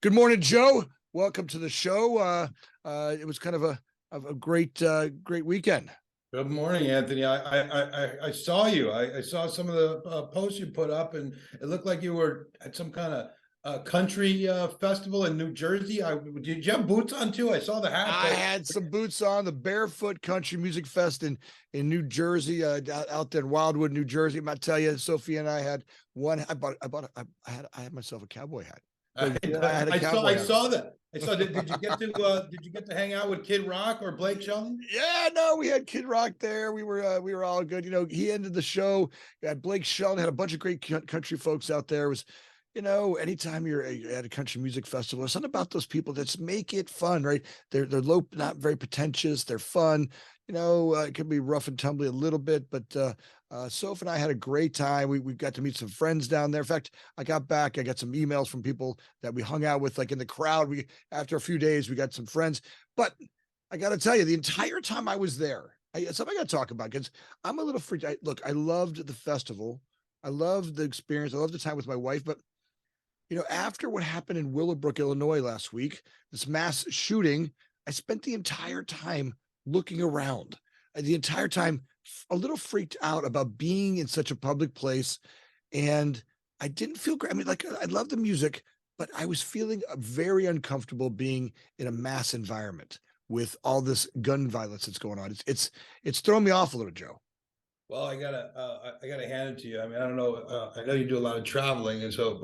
Good morning, Joe. Welcome to the show. It was kind of a great weekend. Good morning, Anthony. I saw you. I saw some of the posts you put up, and it looked like you were at some kind of country festival in New Jersey. Did you have boots on too? I saw the hat. I had some boots on. The Barefoot Country Music Fest in New Jersey, out there in Wildwood, New Jersey. I'm gonna tell you, Sophie and I had one. I had myself a cowboy hat. I had a I cowboy hat saw that. I saw. Did you get to did you get to hang out with Kid Rock or Blake Shelton? Yeah, no, we had Kid Rock there. We were all good. He ended the show. Blake Shelton had a bunch of great country folks out there. It was, anytime you're at a country music festival, there's something about those people that just make it fun, right? They're low, not very pretentious. They're fun. It can be rough and tumbly a little bit, but Soph and I had a great time. We got to meet some friends down there. In fact, I got back. I got some emails from people that we hung out with, like in the crowd. After a few days, we got some friends, but I got to tell you, the entire time I was there, something I got to talk about because I'm a little freaked. Look, I loved the festival. I loved the experience. I loved the time with my wife. But, after what happened in Willowbrook, Illinois last week, this mass shooting, I spent the entire time looking around, the entire time a little freaked out about being in such a public place. And I didn't feel great. I mean, like, I love the music, but I was feeling very uncomfortable being in a mass environment with all this gun violence that's going on. It's thrown me off a little, Joe. Well, I gotta hand it to you. I mean, I don't know. I know you do a lot of traveling, and so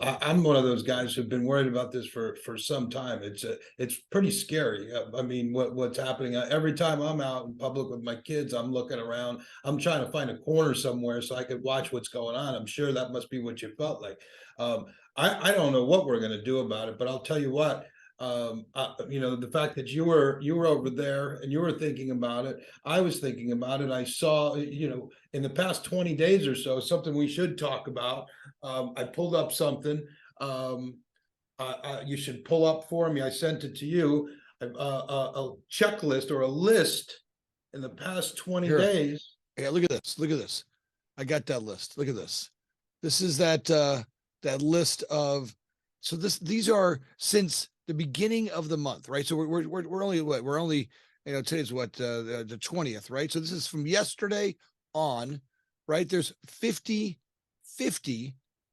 I'm one of those guys who've been worried about this for some time. It's pretty scary. I mean, what's happening every time I'm out in public with my kids, I'm looking around. I'm trying to find a corner somewhere so I could watch what's going on. I'm sure that must be what you felt like. I don't know what we're gonna do about it, but I'll tell you what. The fact that you were over there and you were thinking about it, I was thinking about it. I saw, in the past 20 days or so, something we should talk about. I pulled up something. You should pull up for me. I sent it to you. A checklist or a list in the past 20 Here, days. yeah, look at this. Look at this. I got that list. Look at this. This is that list of. So these are since the beginning of the month, right? So we're only what? We're only, today's what, the 20th, right? So this is from yesterday on, right? There's 50,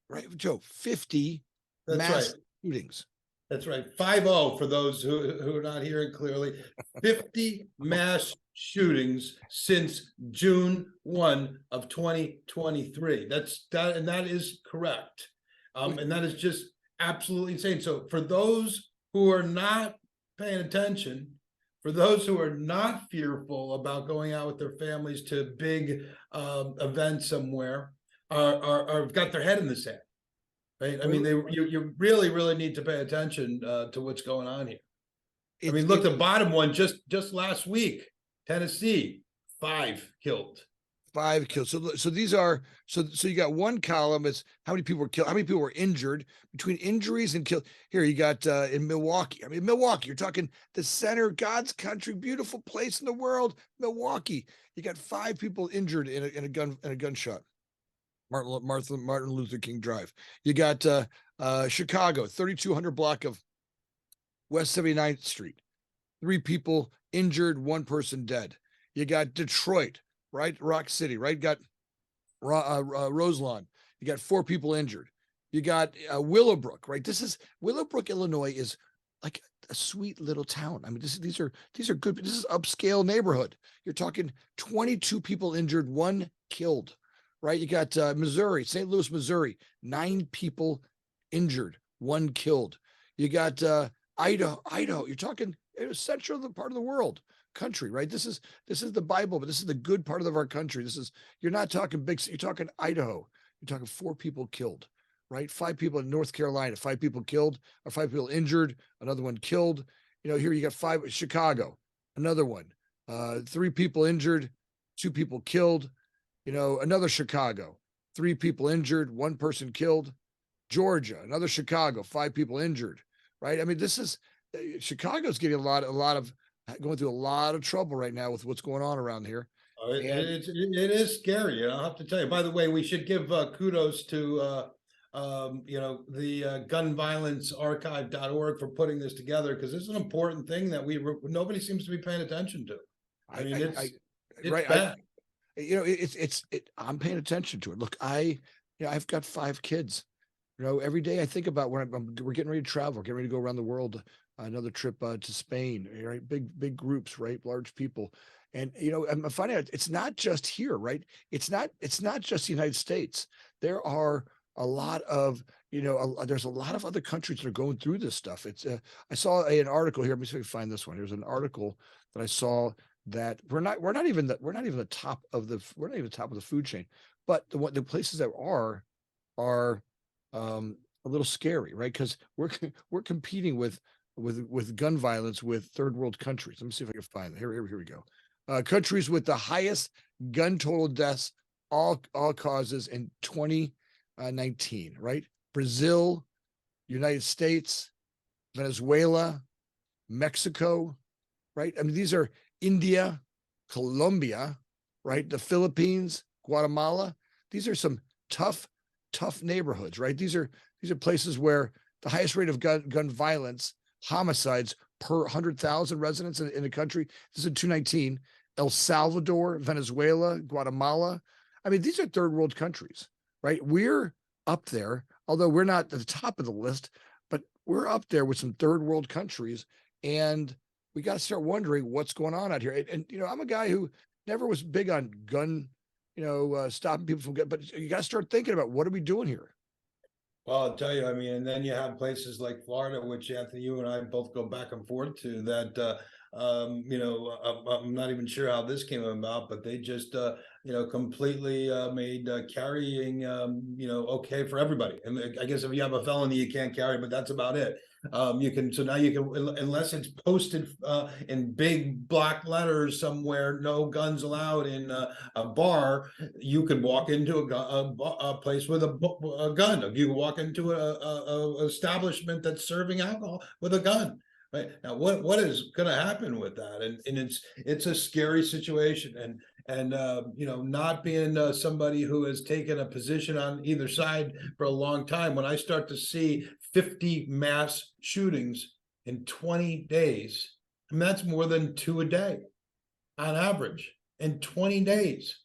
right, Joe? 50 That's mass right. shootings. That's right. 5-0 for those who are not hearing clearly. 50 mass shootings since June 1 of 2023. And that is correct. And that is just absolutely insane. So for those who are not paying attention, for those who are not fearful about going out with their families to big events somewhere, are got their head in the sand. Right. I mean, you really need to pay attention to what's going on here. I mean, look, the bottom one just last week, Tennessee, 5 killed. 5 killed. So these are so you got one column is how many people were killed, how many people were injured between injuries and killed. Here you got in Milwaukee. I mean, Milwaukee, you're talking the center, God's country, beautiful place in the world, Milwaukee. You got 5 people injured in a gunshot. Martin Luther King Drive. You got Chicago, 3200 block of West 79th Street. 3 people injured, 1 person dead. You got Detroit, right? Rock City, right? Got Roselawn. You got 4 people injured. You got Willowbrook, right? Willowbrook, Illinois is like a sweet little town. I mean, these are good. This is upscale neighborhood. You're talking 22 people injured, 1 killed. Right, you got Missouri, St. Louis, Missouri, 9 people injured, 1 killed. You got Idaho. You're talking central part of the world, country, right? This is the Bible, but this is the good part of our country. You're not talking big. You're talking Idaho. You're talking 4 people killed, right? 5 people in North Carolina, 5 people killed, or 5 people injured, another one killed. Here you got 5. Chicago, another one, 3 people injured, 2 people killed. Another Chicago, 3 people injured, 1 person killed. Georgia, another Chicago, 5 people injured, right? I mean, Chicago's getting a lot of going through a lot of trouble right now with what's going on around here. It is scary. I'll have to tell you. By the way, we should give kudos to you know, the gunviolencearchive.org for putting this together, because it's an important thing that nobody seems to be paying attention to. I mean, it's right. bad. I'm paying attention to it. Look, I've got 5 kids. Every day I think about when we're getting ready to travel, getting ready to go around the world, another trip to Spain, right? Big groups, right? Large people. And, I'm finding out it's not just here, right? It's not just the United States. There are a lot of, there's a lot of other countries that are going through this stuff. I saw an article here. Let me see if I can find this one. There's an article that I saw that we're not even the top of the food chain, but the places that are a little scary, right? Because we're competing with gun violence with third world countries. Let me see if I can find it. Here we go. Countries with the highest gun total deaths, all causes in 2019, right? Brazil, United States, Venezuela, Mexico, right? I mean, these are India, Colombia, right? The Philippines, Guatemala. These are some tough neighborhoods, right? These are places where the highest rate of gun violence, homicides per 100,000 residents in the country. This is in 2019. El Salvador, Venezuela, Guatemala. I mean, these are third world countries, right? We're up there, although we're not at the top of the list, but we're up there with some third world countries. And we got to start wondering what's going on out here. And I'm a guy who never was big on gun, stopping people from getting, but you got to start thinking about what are we doing here? Well, I'll tell you, I mean, and then you have places like Florida, which Anthony, you and I both go back and forth to that, I'm not even sure how this came about, but they just, completely made carrying, okay for everybody. And I guess if you have a felony, you can't carry, but that's about it. So now you can, unless it's posted in big block letters somewhere, no guns allowed in a bar, you could walk into a place with a gun. You can walk into a establishment that's serving alcohol with a gun. Right now, what is going to happen with that? And it's a scary situation. And not being somebody who has taken a position on either side for a long time, when I start to see 50 mass shootings in 20 days, I mean, that's more than 2 a day on average in 20 days.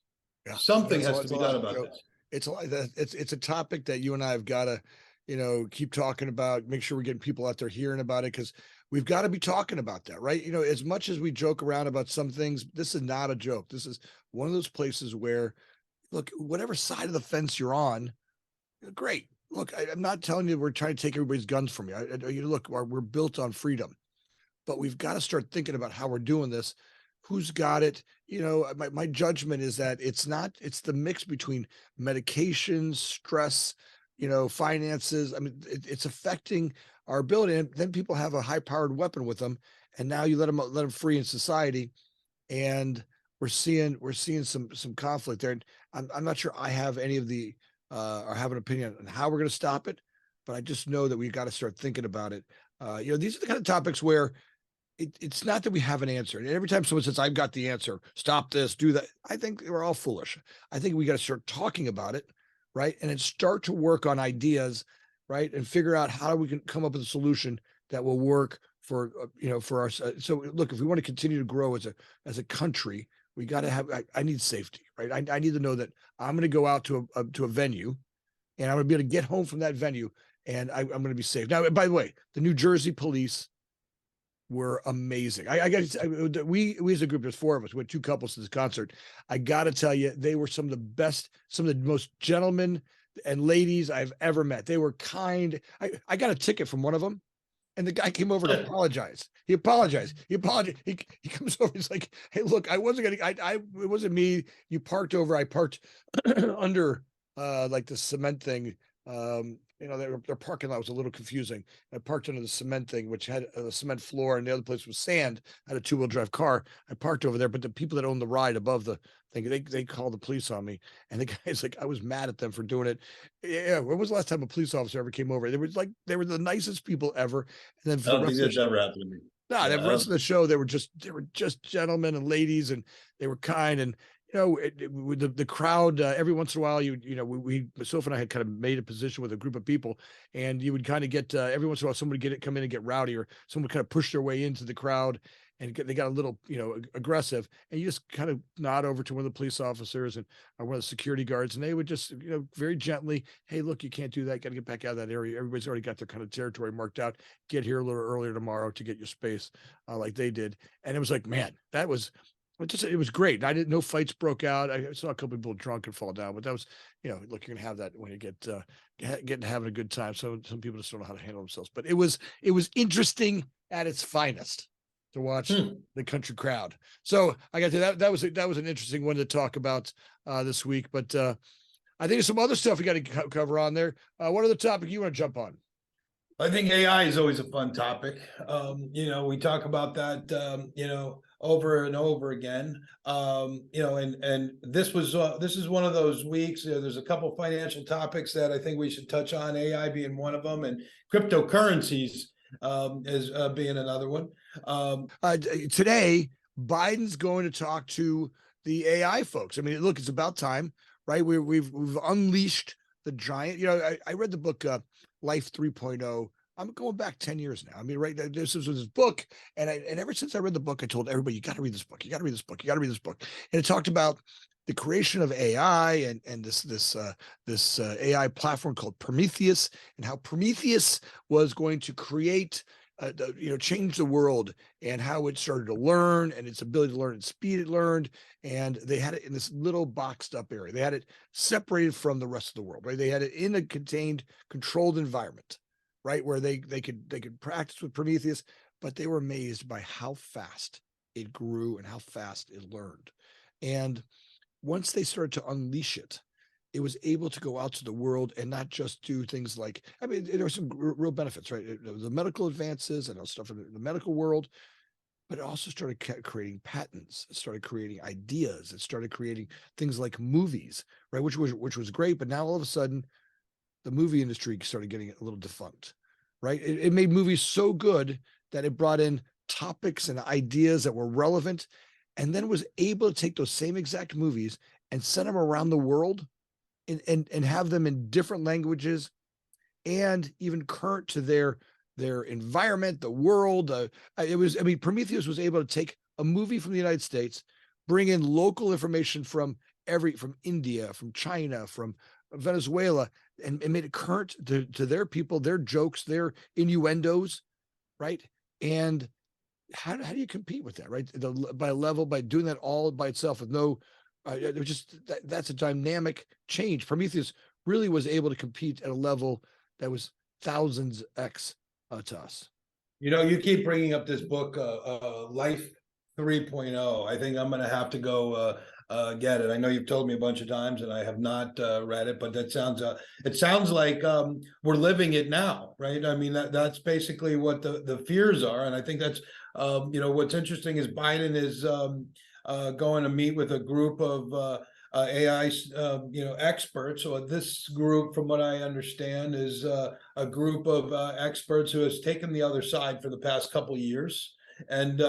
Yeah, Something has to be done about this. It's a topic that you and I have got to, keep talking about, make sure we're getting people out there hearing about it, because we've got to be talking about that, right? As much as we joke around about some things, this is not a joke. This is one of those places where, look, whatever side of the fence you're on, great. Look, I'm not telling you we're trying to take everybody's guns from you. Look, we're built on freedom, but we've got to start thinking about how we're doing this. Who's got it? My judgment is that it's the mix between medications, stress, finances. I mean, it's affecting our ability. And then people have a high powered weapon with them. And now you let them free in society. And we're seeing some conflict there. And I'm not sure I have any of the, or have an opinion on how we're going to stop it, but I just know that we've got to start thinking about it. These are the kind of topics where it's not that we have an answer. And every time someone says, I've got the answer, stop this, do that, I think we're all foolish. I think we got to start talking about it, right? And then start to work on ideas, right? And figure out how we can come up with a solution that will work for, for our, so look, if we want to continue to grow as a country, we got to have, I need safety, right? I need to know that I'm going to go out to a venue and I'm going to be able to get home from that venue and I'm going to be safe. Now, by the way, the New Jersey police were amazing. We as a group, there's 4 of us, we had 2 couples to this concert. I got to tell you, they were some of the best, some of the most gentlemen and ladies I've ever met. They were kind. I got a ticket from one of them, and the guy came over to apologize. He apologized. He comes over. He's like, "Hey, look, I wasn't gonna. It wasn't me. You parked over. I parked under like the cement thing. Their parking lot was a little confusing. I parked under the cement thing, which had a cement floor, and the other place was sand. I had a 2-wheel drive car. I parked over there, but the people that owned the ride above the thing, they called the police on me. And the guy's like, I was mad at them for doing it. Yeah, when was the last time a police officer ever came over? They were the nicest people ever. And then for I the don't rest think of that's ever happened to me. the rest of the show, they were just gentlemen and ladies, and they were kind. And with the crowd, every once in a while, myself and I had kind of made a position with a group of people, and you would kind of get every once in a while someone would come in and get rowdy, or someone would kind of push their way into the crowd, and they got a little aggressive, and you just kind of nod over to one of the police officers and one of the security guards, and they would just very gently, hey, look, you can't do that, got to get back out of that area. Everybody's already got their kind of territory marked out. Get here a little earlier tomorrow to get your space, like they did. And it was like, man, it was great. I didn't know fights broke out. I saw a couple people drunk and fall down, but that was, look, you're gonna have that when you get having a good time. So some people just don't know how to handle themselves. But it was interesting at its finest to watch the country crowd. So I got to that was an interesting one to talk about this week. But I think there's some other stuff we got to cover on there. What other topic you want to jump on? I think AI is always a fun topic. We talk about that, over and over again. And this is one of those weeks. There's a couple financial topics that I think we should touch on. AI being one of them, and cryptocurrencies is being another one. Today, Biden's going to talk to the AI folks. I mean, look, it's about time, right? We've unleashed the giant. I read the book Life 3.0. I'm going back 10 years now. I mean, right. This was his book. And ever since I read the book, I told everybody, you got to read this book. You got to read this book. You got to read this book. And it talked about the creation of AI and this AI platform called Prometheus, and how Prometheus was going to create, change the world, and how it started to learn, and its ability to learn and speed it learned. And they had it in this little boxed up area. They had it separated from the rest of the world, right? They had it in a controlled environment, right? Where they could practice with Prometheus, but they were amazed by how fast it grew and how fast it learned. And once they started to unleash it, it was able to go out to the world and not just do things like, I mean, there were some real benefits, right? The medical advances and stuff in the medical world, but it also started creating patents. It started creating ideas. It started creating things like movies, right? Which was great. But now all of a sudden, the movie industry started getting a little defunct, right? It made movies so good that it brought in topics and ideas that were relevant, and then was able to take those same exact movies and send them around the world and have them in different languages and even current to their environment, the world. Prometheus was able to take a movie from the United States, bring in local information from India, from China, from Venezuela, and made it current to their people, their jokes, their innuendos, right? And how do you compete with that, right? By doing that all by itself with no, that's a dynamic change. Prometheus really was able to compete at a level that was thousands X to us. You keep bringing up this book, Life 3.0. I think I'm going to have to go get it. I know you've told me a bunch of times, and I have not read it, but it sounds like we're living it now, right? I mean, that's basically what the fears are, and I think that's what's interesting is Biden is going to meet with a group of AI, experts. So this group, from what I understand, is a group of experts who has taken the other side for the past couple of years, and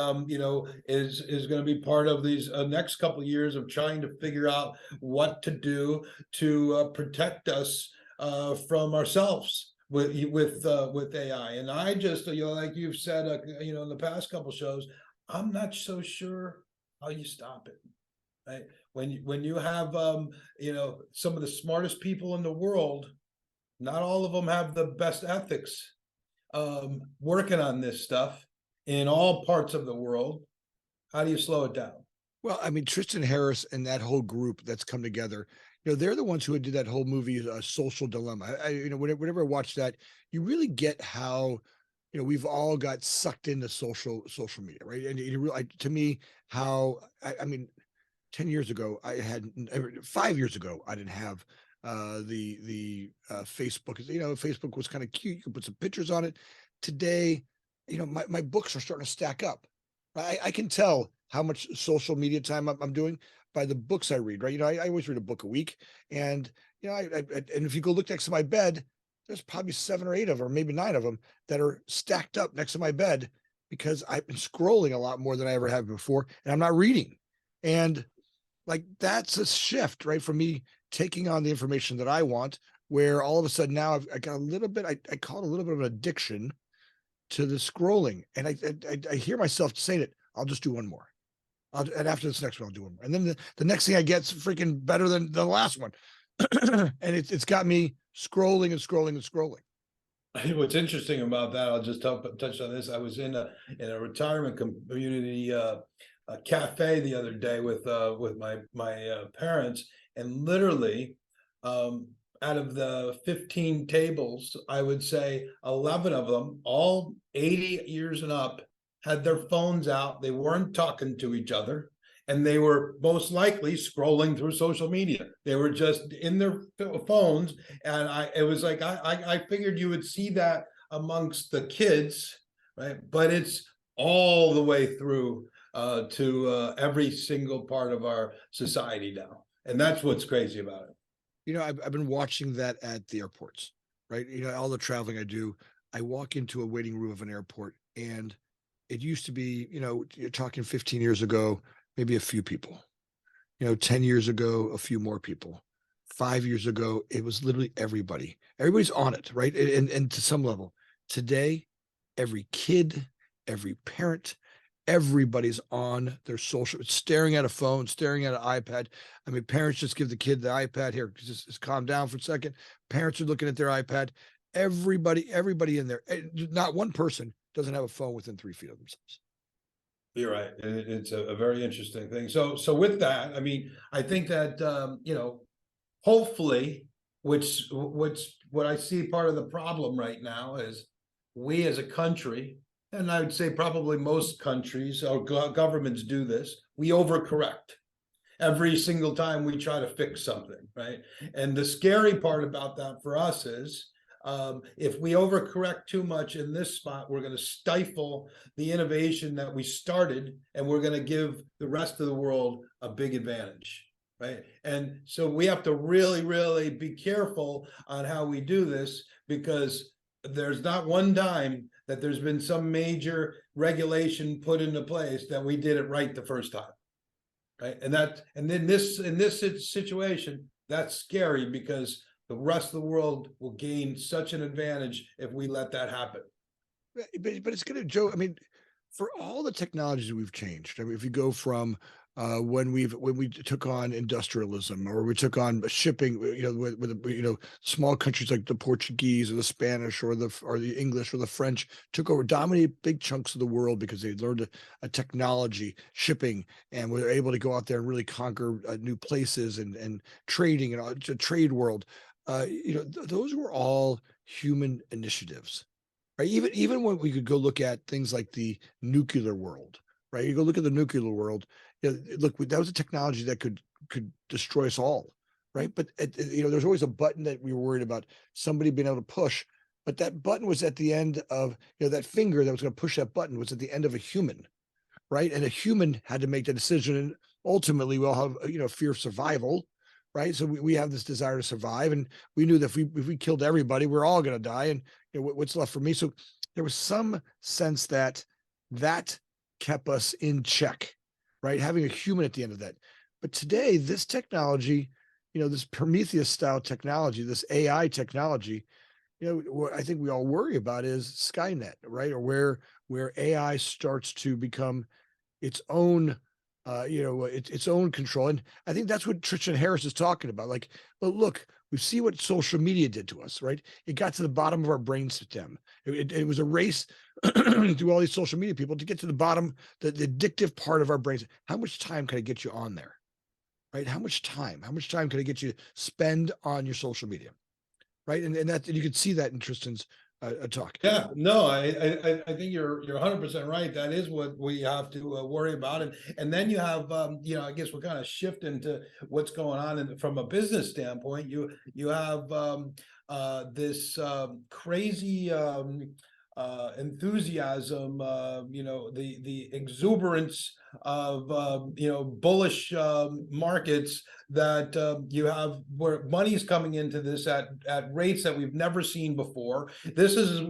is going to be part of these next couple of years of trying to figure out what to do to protect us from ourselves with AI. And I just, like you've said, in the past couple of shows, I'm not so sure how you stop it. Right? When you have some of the smartest people in the world, not all of them have the best ethics, working on this stuff in all parts of the world. How do you slow it down? Well, I mean, Tristan Harris and that whole group that's come together, they're the ones who did that whole movie, Social Dilemma. Whenever I watch that, you really get how, we've all got sucked into social media, right? And to me, how, I mean, 10 years ago, 5 years ago, I didn't have the Facebook. Facebook was kind of cute. You could put some pictures on it. Today, my books are starting to stack up. I can tell how much social media time I'm doing by the books I read, right? I always read a book a week, and and if you go look next to my bed, there's probably 7 or 8 of them, or maybe 9 of them, that are stacked up next to my bed because I've been scrolling a lot more than I ever have before, and I'm not reading. And like that's a shift, right? From me taking on the information that I want, where all of a sudden now I got a little bit, I call it a little bit of an addiction to the scrolling. And I hear myself saying it, I'll just do one more. And after this next one, I'll do one more. And then the next thing I get's freaking better than the last one. And it's got me scrolling and scrolling and scrolling. What's interesting about that, I'll just touch on this. I was in a retirement community a cafe the other day with my parents, and literally, out of the 15 tables, I would say 11 of them, all 80 years and up, had their phones out. They weren't talking to each other, and they were most likely scrolling through social media. They were just in their phones, and it was like I figured you would see that amongst the kids, right? But it's all the way through to every single part of our society now, and that's what's crazy about it. You know, I've been watching that at the airports, right? You know, all the traveling I do, I walk into a waiting room of an airport, and it used to be, you know, you're talking 15 years ago, maybe a few people. You know, 10 years ago, a few more people. 5 years ago, it was literally everybody. Everybody's on it, right? And to some level. Today, every kid, every parent, everybody's on their social, staring at a phone, staring at an iPad. I mean, parents just give the kid the iPad here, just calm down for a second. Parents are looking at their iPad. Everybody in there, not one person doesn't have a phone within 3 feet of themselves. You're right. It's a very interesting thing. So with that, I mean, I think that you know, hopefully, what I see part of the problem right now is we as a country, and I would say probably most countries or governments do this, we overcorrect every single time we try to fix something, right? And the scary part about that for us is if we overcorrect too much in this spot, we're going to stifle the innovation that we started, and we're going to give the rest of the world a big advantage, right? And so we have to really, really be careful on how we do this, because there's not one time that there's been some major regulation put into place that we did it right the first time. Right. And then in this situation, that's scary, because the rest of the world will gain such an advantage if we let that happen. But it's going to, Joe. I mean, for all the technologies we've changed, I mean, if you go from when we took on industrialism, or we took on shipping, you know, with you know, small countries like the Portuguese or the Spanish or the English or the French took over, dominated big chunks of the world because they learned a technology, shipping, and were able to go out there and really conquer new places and trading and a trade world. You know, those were all human initiatives, right? Even when we could go look at things like the nuclear world, right? You go look at the nuclear world. You know, look, that was a technology that could destroy us all, right? But you know, there's always a button that we were worried about somebody being able to push, but that button was at the end of, you know, that finger that was going to push that button was at the end of a human, right? And a human had to make the decision. And ultimately, we all have, you know, fear of survival, right? So we have this desire to survive, and we knew that if we killed everybody, we're all going to die. And you know, what's left for me? So there was some sense that kept us in check, right? Having a human at the end of that. But today, this technology, you know, this Prometheus style technology, this AI technology, you know, what I think we all worry about is Skynet, right? Or where AI starts to become its own you know, its own control. And I think that's what Tristan Harris is talking about. Like, but look, we see what social media did to us, right? It got to the bottom of our brainstem. It was a race through all these social media people to get to the bottom, the addictive part of our brains. How much time can I get you on there, right? How much time can I get you to spend on your social media, right? And that, and you can see that in Tristan's talk. Yeah, no, I think you're 100% right. That is what we have to worry about, and then you have you know, I guess we're kind of shifting to what's going on from a business standpoint. You have this crazy enthusiasm, you know, the exuberance of you know, bullish markets that you have where money's coming into this at rates that we've never seen before. This is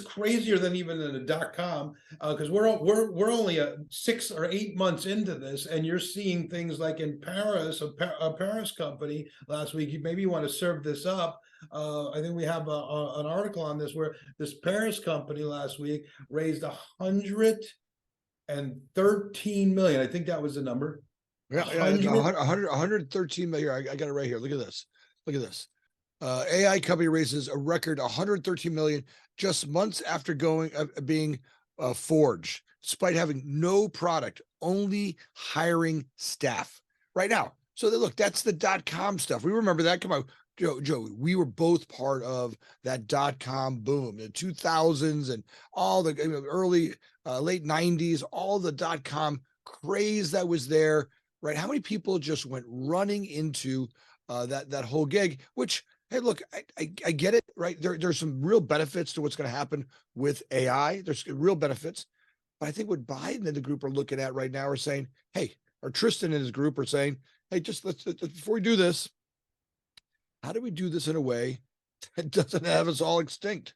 crazier than even in the .com, because we're only 6 or 8 months into this, and you're seeing things like in Paris, a Paris company last week. Maybe you want to serve this up. I think we have an article on this where this Paris company last week raised 113 million. I think that was the number. Yeah, 113 million. I got it right here. Look at this. Look at this. AI company raises a record 113 million just months after being forged, despite having no product, only hiring staff right now. So look, that's the .com stuff. We remember that. Come on, Joe, we were both part of that .com boom, the 2000s and all the early, late 90s, all the .com craze that was there, right? How many people just went running into that whole gig, which, hey, look, I get it, right? There's some real benefits to what's going to happen with AI. There's real benefits. But I think what Biden and the group are looking at right now are saying, hey, or Tristan and his group are saying, hey, just let's before we do this, how do we do this in a way that doesn't have us all extinct?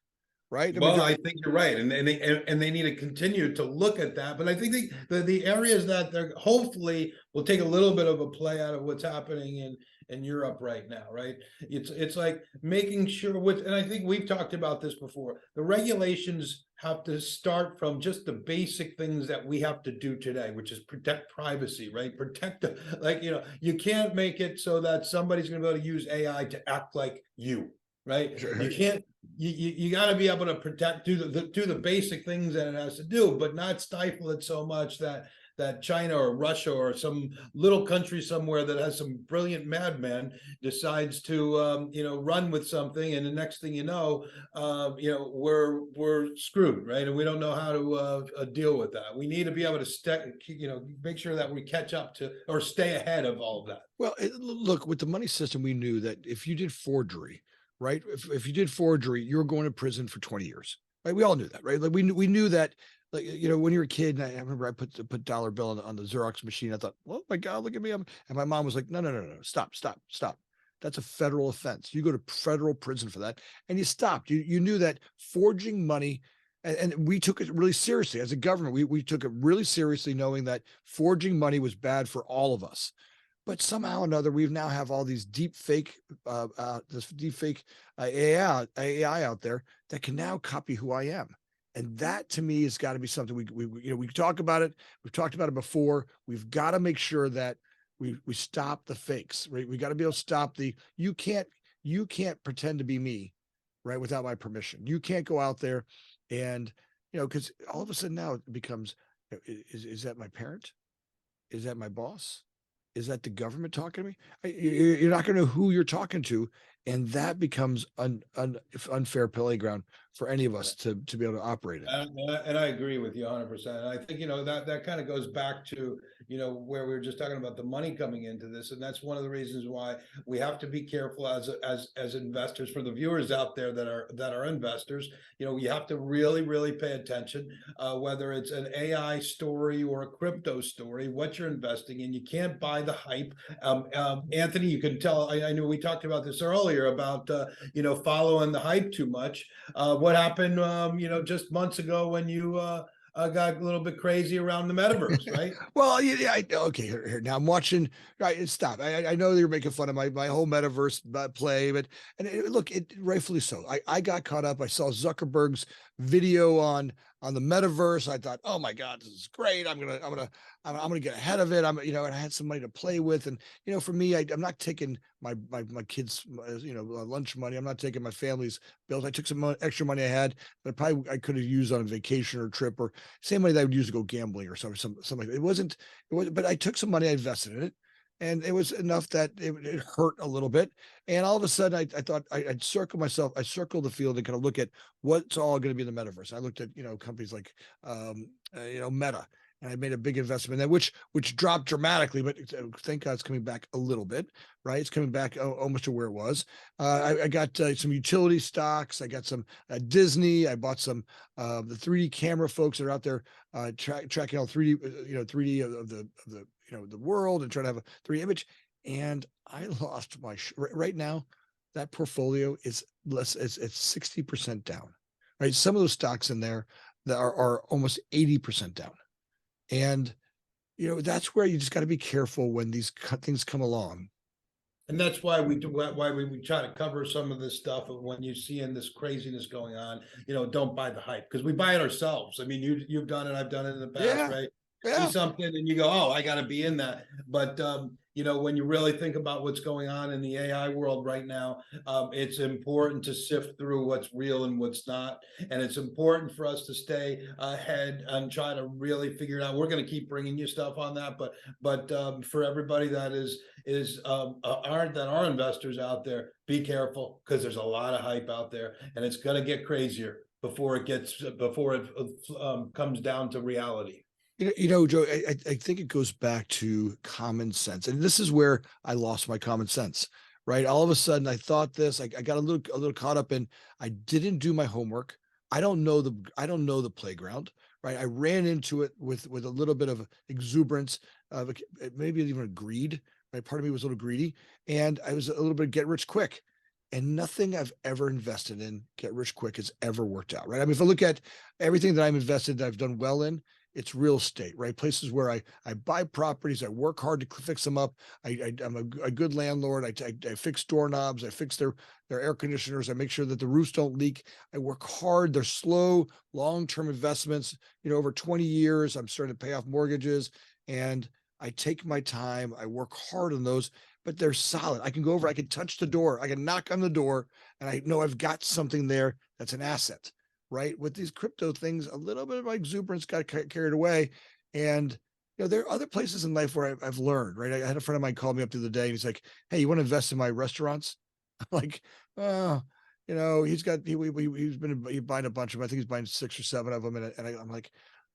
Right. Well, I think you're right, and they need to continue to look at that. But I think the areas that they're hopefully will take a little bit of a play out of what's happening in Europe right now, right? It's like making sure and I think we've talked about this before. The regulations have to start from just the basic things that we have to do today, which is protect privacy, right? Protect you can't make it so that somebody's going to be able to use AI to act like you. Right. Sure. You can't, you got to be able to protect, do the basic things that it has to do, but not stifle it so much that China or Russia or some little country somewhere that has some brilliant madman decides to, run with something. And the next thing you know, we're screwed. Right. And we don't know how to deal with that. We need to be able to make sure that we catch up to or stay ahead of all of that. Well, look, with the money system, we knew that if you did forgery, right? If you did forgery, you were going to prison for 20 years, right? We all knew that, right? Like we knew that, like, when you were a kid, and I remember I put dollar bill on the Xerox machine. I thought, oh my God, look at me. And my mom was like, no, stop. That's a federal offense. You go to federal prison for that. And you stopped. You knew that forging money, and we took it really seriously as a government. We took it really seriously, knowing that forging money was bad for all of us. But somehow or another, we now have all these deep fake AI out there that can now copy who I am. And that to me has got to be something we talk about it. We've talked about it before. We've got to make sure that we stop the fakes, right? We got to be able to stop you can't pretend to be me, right? Without my permission. You can't go out there and, because all of a sudden now it becomes, is that my parent? Is that my boss? Is that the government talking to me? You're not going to know who you're talking to, and that becomes unfair playground for any of us to be able to operate in. And I agree with you 100%. And I think that kind of goes back to where we were just talking about the money coming into this, and that's one of the reasons why we have to be careful as investors. For the viewers out there that are investors, you have to really pay attention, whether it's an AI story or a crypto story, what you're investing in. You can't buy the hype. Anthony, you can tell. I know we talked about this earlier about following the hype too much. What happened, just months ago when you got a little bit crazy around the metaverse, right? Well, yeah, okay. Here now I'm watching. Right, stop. I know you're making fun of my whole metaverse play, but look, it rightfully so. I got caught up. I saw Zuckerberg's video on the metaverse. I thought, oh my God, this is great. I'm gonna get ahead of it. And I had some money to play with, and for me, I'm not taking my kids, lunch money. I'm not taking my family's bills. I took some extra money I had that I could have used on a vacation or a trip, or same money that I would use to go gambling or something like that. It wasn't, but I took some money, I invested in it, and it was enough that it hurt a little bit. And all of a sudden, I thought I'd circle myself. I circled the field and kind of look at what's all going to be in the metaverse. I looked at companies like Meta, and I made a big investment in that, which dropped dramatically, but thank God it's coming back a little bit, right? It's coming back almost to where it was. I got some utility stocks. I got some Disney. I bought some the 3D camera folks that are out there tracking all 3D, 3D of the the world and try to have a 3 image. And I lost my right now. That portfolio is less. It's 60% down. Right, some of those stocks in there that are almost 80% down, and that's where you just got to be careful when these things come along. And that's why we do why we try to cover some of this stuff. And when you see in this craziness going on, don't buy the hype, because we buy it ourselves. I mean, you've done it, I've done it in the past, Yeah, right? See yeah. something and you go, oh, I got to be in that. But when you really think about what's going on in the AI world right now, it's important to sift through what's real and what's not, and it's important for us to stay ahead and try to really figure it out. We're going to keep bringing you stuff on that, but for everybody that are investors out there, be careful, because there's a lot of hype out there, and it's going to get crazier before it comes down to reality. Joe, I think it goes back to common sense, and this is where I lost my common sense. Right, all of a sudden, I thought this. I got a little caught up in. I didn't do my homework. I don't know the playground. Right, I ran into it with a little bit of exuberance, maybe even greed. Right, part of me was a little greedy, and I was a little bit get rich quick. And nothing I've ever invested in get rich quick has ever worked out. Right, I mean, if I look at everything that I'm invested, that I've done well in, it's real estate, right? Places where I buy properties, I work hard to fix them up. I'm a good landlord. I fix doorknobs, I fix their air conditioners, I make sure that the roofs don't leak. I work hard. They're slow, long-term investments. Over 20 years, I'm starting to pay off mortgages, and I take my time. I work hard on those, but they're solid. I can go over, I can touch the door, I can knock on the door, and I know I've got something there that's an asset. Right, with these crypto things, a little bit of my exuberance got carried away, and there are other places in life where I've learned. Right, I had a friend of mine call me up the other day, and he's like, "Hey, you want to invest in my restaurants?" I'm like, "Oh, he's buying a bunch of them. I think he's buying 6 or 7 of them, and I'm like,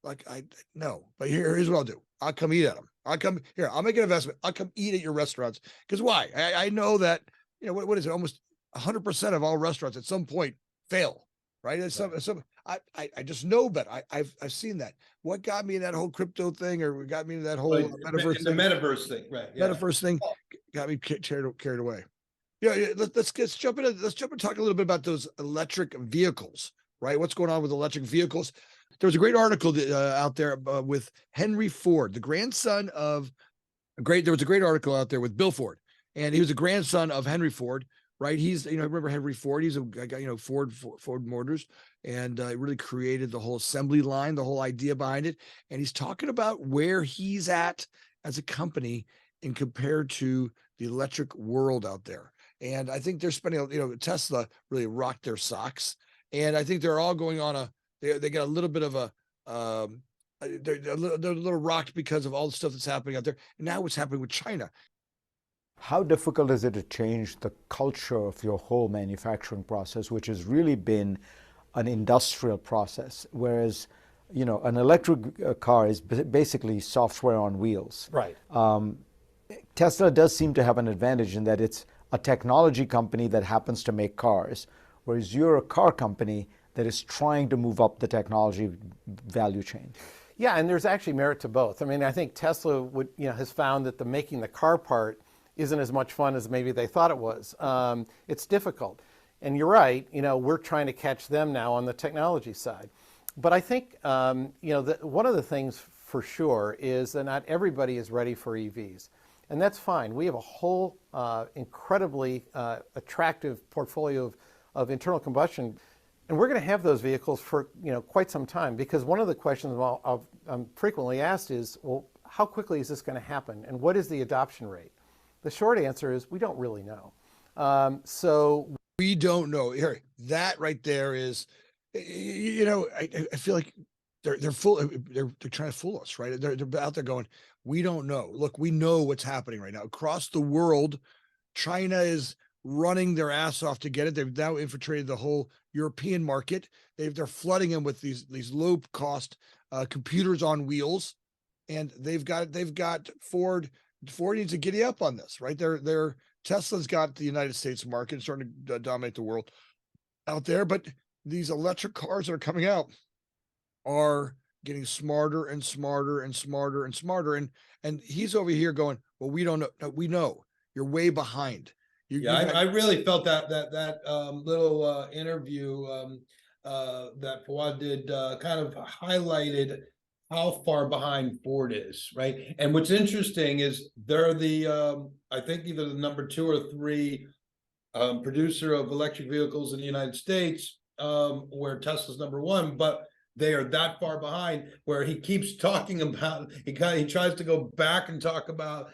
I no, but here's what I'll do. I'll come eat at them. I'll come here. I'll make an investment. I'll come eat at your restaurants, because why? I know that what is it? Almost 100% of all restaurants at some point fail. Right. I just know, but I've seen that. What got me in that whole crypto thing, or what got me in that whole metaverse the thing? metaverse thing, right? Yeah. Metaverse thing got me carried away. Yeah. Let's jump in. Let's jump and talk a little bit about those electric vehicles. Right. What's going on with electric vehicles? There was a great article out there with Henry Ford, the grandson of there was a great article out there with Bill Ford, and he was a grandson of Henry Ford. Right, he's remember Henry Ford? He's a guy, Ford Motors, and really created the whole assembly line, the whole idea behind it. And he's talking about where he's at as a company in compared to the electric world out there. And I think they're spending, Tesla really rocked their socks, and I think they're all going on they got a little bit of they're a little rocked because of all the stuff that's happening out there, and now what's happening with China. How difficult is it to change the culture of your whole manufacturing process, which has really been an industrial process, whereas, an electric car is basically software on wheels. Right. Tesla does seem to have an advantage in that it's a technology company that happens to make cars, whereas you're a car company that is trying to move up the technology value chain. Yeah, and there's actually merit to both. I mean, I think Tesla has found that making the car part isn't as much fun as maybe they thought it was. It's difficult. And you're right, we're trying to catch them now on the technology side. But I think, one of the things for sure is that not everybody is ready for EVs. And that's fine. We have a whole incredibly attractive portfolio of internal combustion. And we're going to have those vehicles for quite some time, because one of the questions I'm frequently asked is, well, how quickly is this going to happen? And what is the adoption rate? The short answer is we don't really know. So we don't know. Here, that right there is, I feel like they're trying to fool us, right? They're out there going, we don't know. Look, we know what's happening right now across the world. China is running their ass off to get it. They've now infiltrated the whole European market. They're flooding them with these low cost computers on wheels, and they've got Ford. Ford needs to giddy up on this, right? Tesla's got the United States market starting to dominate the world out there, but these electric cars that are coming out are getting smarter and smarter and smarter and smarter. And he's over here going, well, we don't know. No, we know you're way behind. Yeah, I really felt that little interview that Fawad did kind of highlighted how far behind Ford is, right? And what's interesting is they're the I think either the number 2 or 3 producer of electric vehicles in the United States, where Tesla's number 1, but they are that far behind where he keeps talking about, he tries to go back and talk about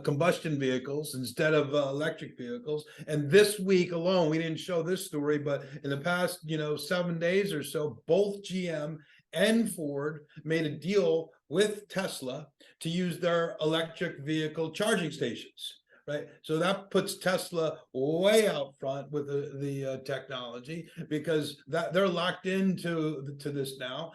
combustion vehicles instead of electric vehicles. And this week alone, we didn't show this story, but in the past 7 days or so, both GM and Ford made a deal with Tesla to use their electric vehicle charging stations. Right, so that puts Tesla way out front with the technology, because that they're locked into this now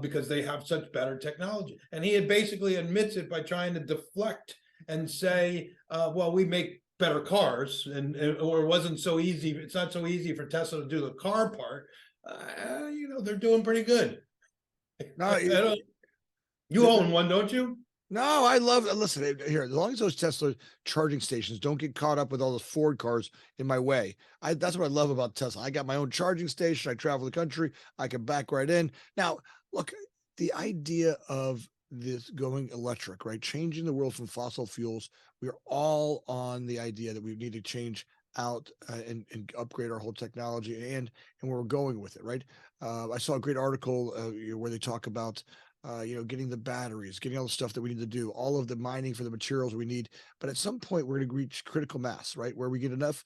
because they have such better technology. And he basically admits it by trying to deflect and say, "Well, we make better cars, or it wasn't so easy. It's not so easy for Tesla to do the car part. They're doing pretty good." No, you own one, don't you? No, I love. Listen here. As long as those Tesla charging stations don't get caught up with all those Ford cars in my way, that's what I love about Tesla. I got my own charging station. I travel the country. I can back right in. Now, look, the idea of this going electric, right? Changing the world from fossil fuels. We are all on the idea that we need to change out and upgrade our whole technology and where we're going with it, right? I saw a great article where they talk about getting the batteries, getting all the stuff that we need to do, all of the mining for the materials we need. But at some point, we're going to reach critical mass, right? Where we get enough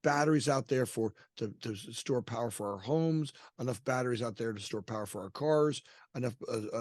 batteries out there to store power for our homes, enough batteries out there to store power for our cars, enough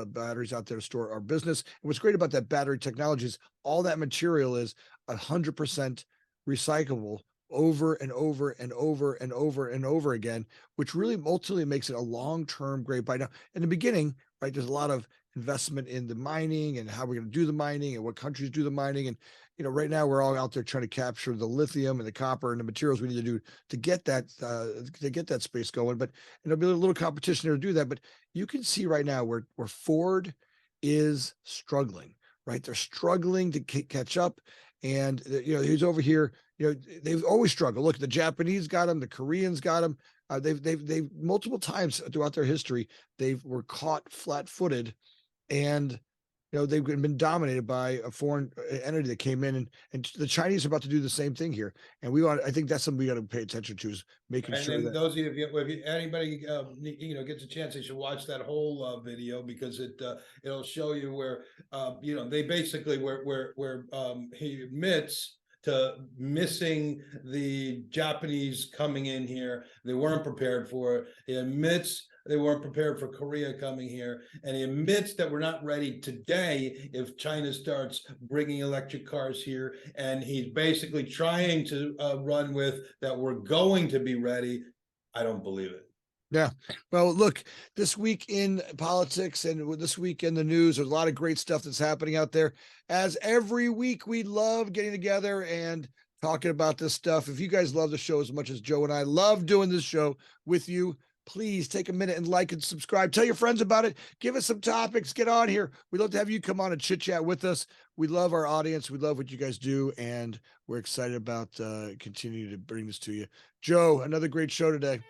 batteries out there to store our business. And what's great about that battery technology is all that material is 100% recyclable over and over and over and over and over again, which really ultimately makes it a long-term great buy. Now, in the beginning, right, there's a lot of investment in the mining and how we're going to do the mining and what countries do the mining. And, right now we're all out there trying to capture the lithium and the copper and the materials we need to do to get that space going. But there'll be a little competition there to do that. But you can see right now where Ford is struggling, right? They're struggling to catch up. And, he's over here, they've always struggled. Look, the Japanese got them, the Koreans got them. They've multiple times throughout their history, they were caught flat-footed, and they've been dominated by a foreign entity that came in, and the Chinese are about to do the same thing here. And I think that's something we got to pay attention to, is making sure that those of you, if anybody gets a chance, they should watch that whole video, because it'll show you where they basically where he admits to missing the Japanese coming in here. They weren't prepared for it. He admits they weren't prepared for Korea coming here. And he admits that we're not ready today if China starts bringing electric cars here. And he's basically trying to run with that we're going to be ready. I don't believe it. Yeah. Well, look, this week in politics and this week in the news, there's a lot of great stuff that's happening out there. As every week, we love getting together and talking about this stuff. If you guys love the show as much as Joe and I love doing this show with you, please take a minute and like and subscribe. Tell your friends about it. Give us some topics. Get on here. We'd love to have you come on and chit chat with us. We love our audience. We love what you guys do. And we're excited about continuing to bring this to you. Joe, another great show today.